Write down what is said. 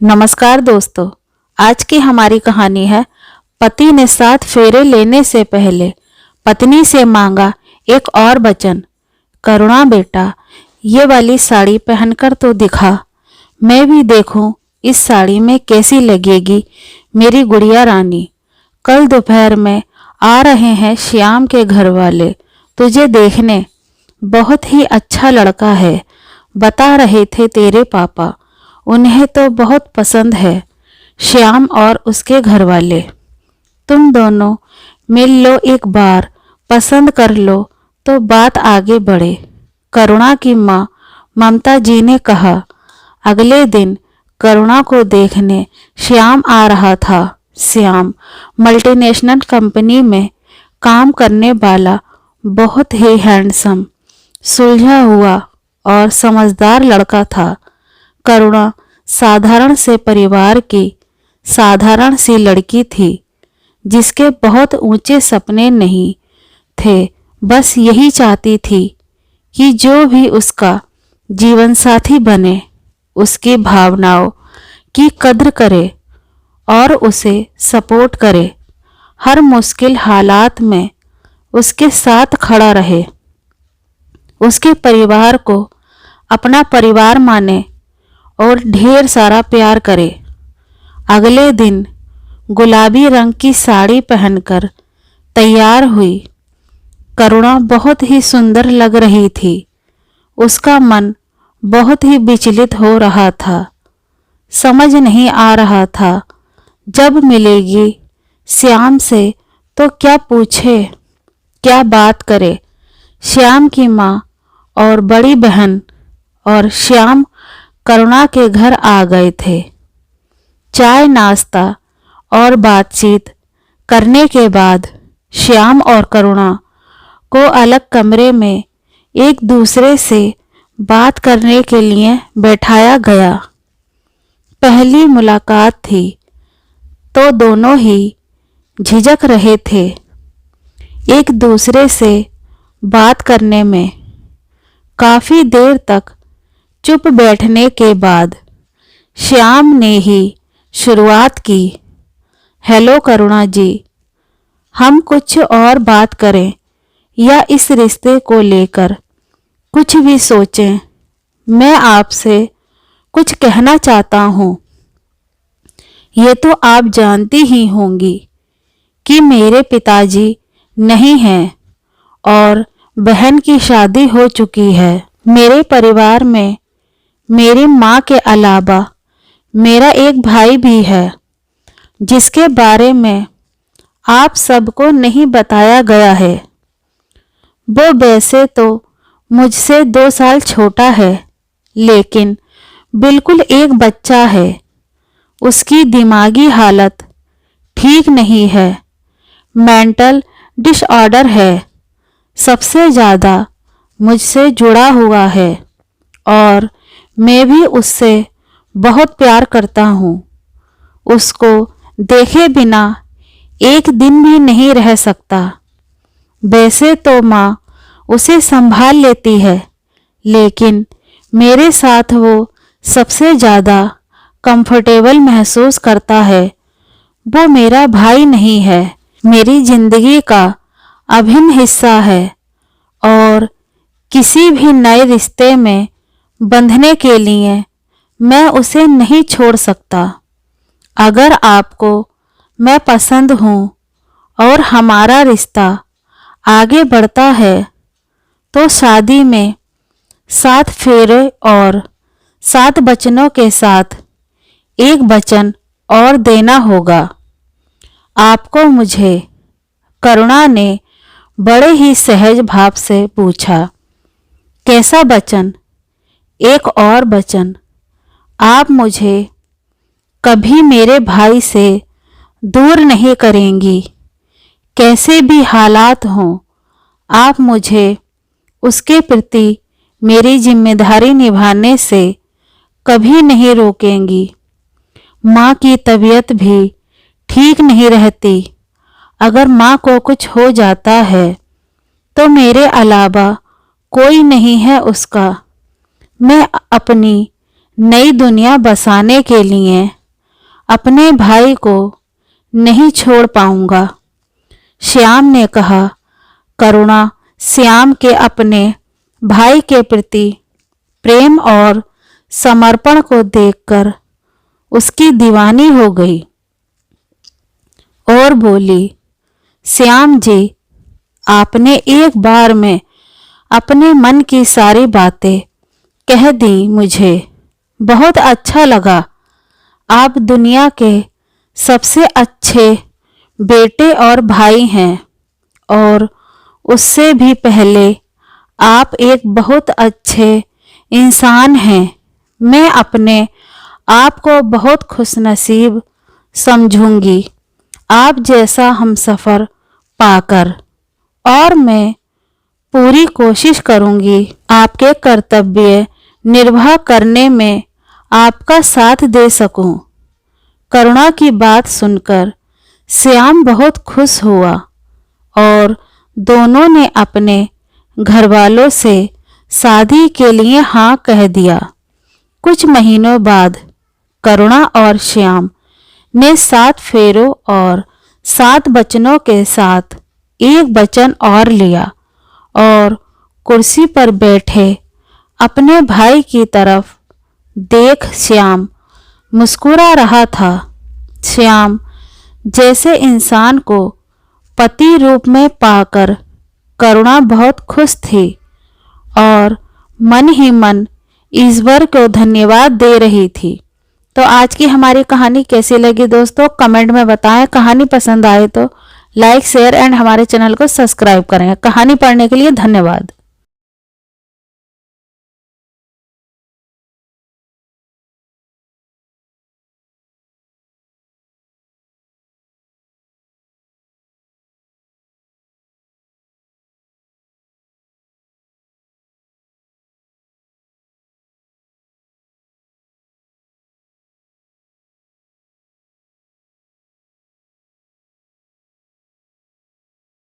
नमस्कार दोस्तों। आज की हमारी कहानी है पति ने 7 फेरे लेने से पहले पत्नी से मांगा एक और वचन। करुणा बेटा, ये वाली साड़ी पहनकर तो दिखा, मैं भी देखूं इस साड़ी में कैसी लगेगी मेरी गुड़िया रानी। कल दोपहर में आ रहे हैं श्याम के घर वाले तुझे देखने। बहुत ही अच्छा लड़का है, बता रहे थे तेरे पापा, उन्हें तो बहुत पसंद है श्याम और उसके घर वाले। तुम दोनों मिल लो एक बार, पसंद कर लो तो बात आगे बढ़े। करुणा की माँ ममता जी ने कहा। अगले दिन करुणा को देखने श्याम आ रहा था। श्याम मल्टीनेशनल कंपनी में काम करने वाला बहुत ही हैंडसम, सुलझा हुआ और समझदार लड़का था। करुणा साधारण से परिवार की साधारण सी लड़की थी जिसके बहुत ऊंचे सपने नहीं थे। बस यही चाहती थी कि जो भी उसका जीवन साथी बने उसकी भावनाओं की कद्र करे और उसे सपोर्ट करे, हर मुश्किल हालात में उसके साथ खड़ा रहे, उसके परिवार को अपना परिवार माने और ढेर सारा प्यार करे। अगले दिन गुलाबी रंग की साड़ी पहनकर तैयार हुई। करुणा बहुत ही सुंदर लग रही थी। उसका मन बहुत ही विचलित हो रहा था। समझ नहीं आ रहा था जब मिलेगी श्याम से तो क्या पूछे, क्या बात करे। श्याम की माँ और बड़ी बहन और श्याम करुणा के घर आ गए थे। चाय नाश्ता और बातचीत करने के बाद श्याम और करुणा को अलग कमरे में एक दूसरे से बात करने के लिए बैठाया गया। पहली मुलाकात थी तो दोनों ही झिझक रहे थे एक दूसरे से बात करने में। काफी देर तक चुप बैठने के बाद श्याम ने ही शुरुआत की। हेलो करुणा जी, हम कुछ और बात करें या इस रिश्ते को लेकर कुछ भी सोचें, मैं आपसे कुछ कहना चाहता हूँ। ये तो आप जानती ही होंगी कि मेरे पिताजी नहीं हैं और बहन की शादी हो चुकी है। मेरे परिवार में मेरी माँ के अलावा मेरा एक भाई भी है जिसके बारे में आप सबको नहीं बताया गया है। वो वैसे तो मुझसे 2 साल छोटा है, लेकिन बिल्कुल एक बच्चा है। उसकी दिमागी हालत ठीक नहीं है, मेंटल डिसऑर्डर है। सबसे ज़्यादा मुझसे जुड़ा हुआ है और मैं भी उससे बहुत प्यार करता हूँ। उसको देखे बिना एक दिन भी नहीं रह सकता। वैसे तो माँ उसे संभाल लेती है, लेकिन मेरे साथ वो सबसे ज़्यादा कंफर्टेबल महसूस करता है। वो मेरा भाई नहीं है, मेरी जिंदगी का अभिन्न हिस्सा है और किसी भी नए रिश्ते में बंधने के लिए मैं उसे नहीं छोड़ सकता। अगर आपको मैं पसंद हूँ और हमारा रिश्ता आगे बढ़ता है तो शादी में 7 फेरे और 7 वचनों के साथ एक वचन और देना होगा आपको मुझे। करुणा ने बड़े ही सहज भाव से पूछा। कैसा वचन? एक और वचन। आप मुझे कभी मेरे भाई से दूर नहीं करेंगी। कैसे भी हालात हों, आप मुझे उसके प्रति मेरी जिम्मेदारी निभाने से कभी नहीं रोकेंगी। माँ की तबीयत भी ठीक नहीं रहती। अगर माँ को कुछ हो जाता है तो मेरे अलावा कोई नहीं है उसका। मैं अपनी नई दुनिया बसाने के लिए अपने भाई को नहीं छोड़ पाऊंगा। श्याम ने कहा। करुणा श्याम के अपने भाई के प्रति प्रेम और समर्पण को देखकर उसकी दीवानी हो गई और बोली, श्याम जी, आपने एक बार में अपने मन की सारी बातें कह दी। मुझे बहुत अच्छा लगा। आप दुनिया के सबसे अच्छे बेटे और भाई हैं, और उससे भी पहले आप एक बहुत अच्छे इंसान हैं। मैं अपने आप को बहुत खुशनसीब समझूंगी आप जैसा हमसफ़र पाकर, और मैं पूरी कोशिश करूंगी आपके कर्तव्य निर्वाह करने में आपका साथ दे सकूं। करुणा की बात सुनकर श्याम बहुत खुश हुआ और दोनों ने अपने घरवालों से शादी के लिए हाँ कह दिया। कुछ महीनों बाद करुणा और श्याम ने 7 फेरों और 7 बचनों के साथ एक बचन और लिया और कुर्सी पर बैठे अपने भाई की तरफ देख श्याम मुस्कुरा रहा था। श्याम जैसे इंसान को पति रूप में पाकर करुणा बहुत खुश थी और मन ही मन ईश्वर को धन्यवाद दे रही थी। तो आज की हमारी कहानी कैसी लगी दोस्तों, कमेंट में बताएं। कहानी पसंद आए तो लाइक, शेयर एंड हमारे चैनल को सब्सक्राइब करें। कहानी पढ़ने के लिए धन्यवाद।